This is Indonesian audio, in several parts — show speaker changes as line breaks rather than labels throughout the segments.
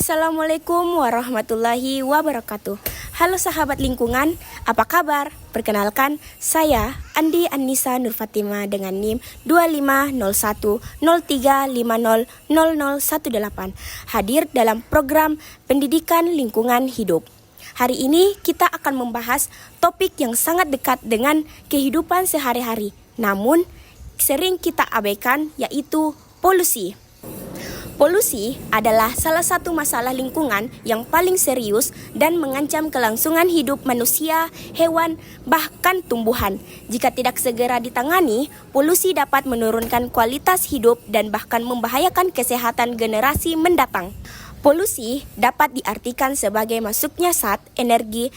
Assalamualaikum warahmatullahi wabarakatuh. Halo sahabat lingkungan, apa kabar? Perkenalkan, saya Andi Annisa Nur Fatima dengan NIM 250103500018 hadir dalam program Pendidikan Lingkungan Hidup. Hari ini kita akan membahas topik yang sangat dekat dengan kehidupan sehari-hari, namun sering kita abaikan, yaitu polusi. Polusi adalah salah satu masalah lingkungan yang paling serius dan mengancam kelangsungan hidup manusia, hewan, bahkan tumbuhan. Jika tidak segera ditangani, polusi dapat menurunkan kualitas hidup dan bahkan membahayakan kesehatan generasi mendatang. Polusi dapat diartikan sebagai masuknya zat, energi,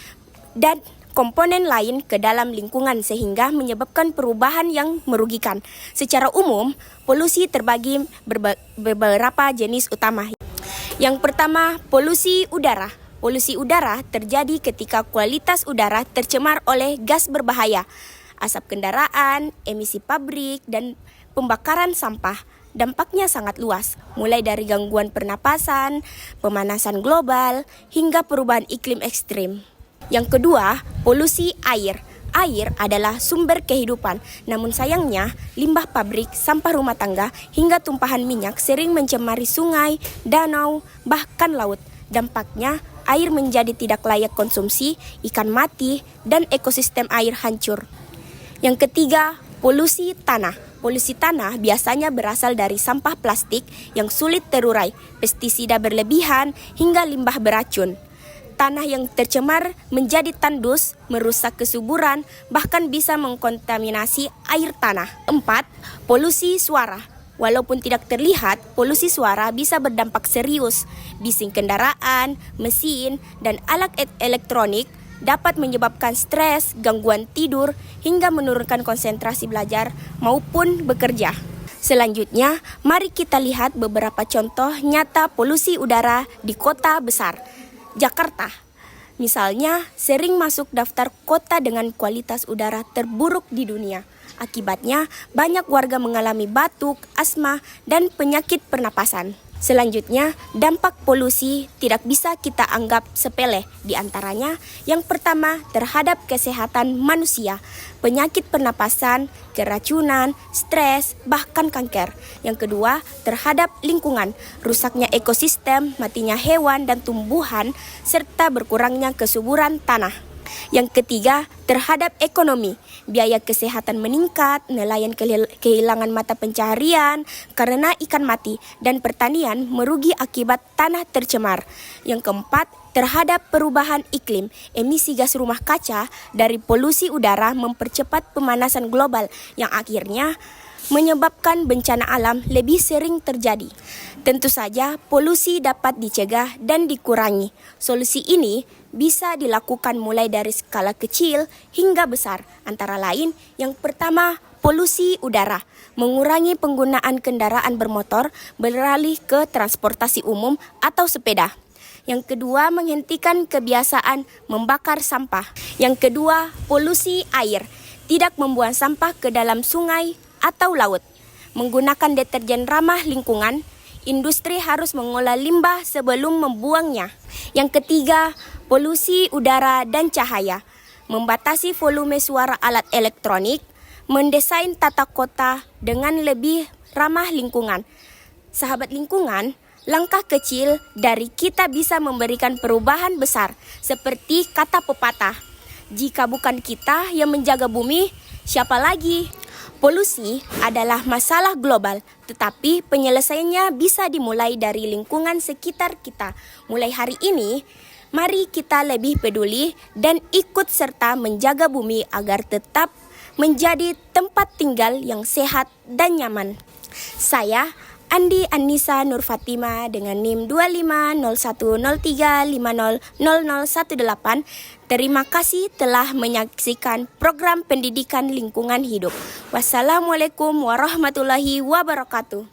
dan komponen lain ke dalam lingkungan sehingga menyebabkan perubahan yang merugikan. Secara umum, polusi terbagi beberapa jenis utama. Yang pertama, polusi udara. Polusi udara terjadi ketika kualitas udara tercemar oleh gas berbahaya, asap kendaraan, emisi pabrik, dan pembakaran sampah. Dampaknya sangat luas, mulai dari gangguan pernapasan, pemanasan global, hingga perubahan iklim ekstrim. Yang kedua, polusi air. Air adalah sumber kehidupan, namun sayangnya limbah pabrik, sampah rumah tangga, hingga tumpahan minyak sering mencemari sungai, danau, bahkan laut. Dampaknya, air menjadi tidak layak konsumsi, ikan mati, dan ekosistem air hancur. Yang ketiga, polusi tanah. Polusi tanah biasanya berasal dari sampah plastik yang sulit terurai, pestisida berlebihan, hingga limbah beracun. Tanah yang tercemar menjadi tandus, merusak kesuburan, bahkan bisa mengkontaminasi air tanah. 4. Polusi suara. Walaupun tidak terlihat, polusi suara bisa berdampak serius. Bising kendaraan, mesin, dan alat elektronik dapat menyebabkan stres, gangguan tidur, hingga menurunkan konsentrasi belajar maupun bekerja. Selanjutnya, mari kita lihat beberapa contoh nyata polusi udara di kota besar. Jakarta, misalnya, sering masuk daftar kota dengan kualitas udara terburuk di dunia. Akibatnya, banyak warga mengalami batuk, asma, dan penyakit pernapasan. Selanjutnya, dampak polusi tidak bisa kita anggap sepele. Di antaranya, yang pertama, terhadap kesehatan manusia, penyakit pernapasan, keracunan, stres, bahkan kanker. Yang kedua, terhadap lingkungan, rusaknya ekosistem, matinya hewan dan tumbuhan, serta berkurangnya kesuburan tanah. Yang ketiga, terhadap ekonomi, biaya kesehatan meningkat, nelayan kehilangan mata pencaharian karena ikan mati, dan pertanian merugi akibat tanah tercemar. Yang keempat, terhadap perubahan iklim, emisi gas rumah kaca dari polusi udara mempercepat pemanasan global yang akhirnya menyebabkan bencana alam lebih sering terjadi. Tentu saja, polusi dapat dicegah dan dikurangi. Solusi ini bisa dilakukan mulai dari skala kecil hingga besar. Antara lain, yang pertama, polusi udara. Mengurangi penggunaan kendaraan bermotor, beralih ke transportasi umum atau sepeda. Yang kedua, menghentikan kebiasaan membakar sampah. Yang kedua, polusi air. Tidak membuang sampah ke dalam sungai atau laut. Menggunakan deterjen ramah lingkungan. Industri harus mengolah limbah sebelum membuangnya. Yang ketiga, polusi udara dan cahaya. Membatasi volume suara alat elektronik. Mendesain tata kota dengan lebih ramah lingkungan. Sahabat lingkungan, langkah kecil dari kita bisa memberikan perubahan besar. Seperti kata pepatah, jika bukan kita yang menjaga bumi, siapa lagi? Polusi adalah masalah global, tetapi penyelesaiannya bisa dimulai dari lingkungan sekitar kita. Mulai hari ini, mari kita lebih peduli dan ikut serta menjaga bumi agar tetap menjadi tempat tinggal yang sehat dan nyaman. Saya Andi Annisa Nur Fatima dengan NIM 250103500018. Terima kasih telah menyaksikan program Pendidikan Lingkungan Hidup. Wassalamualaikum warahmatullahi wabarakatuh.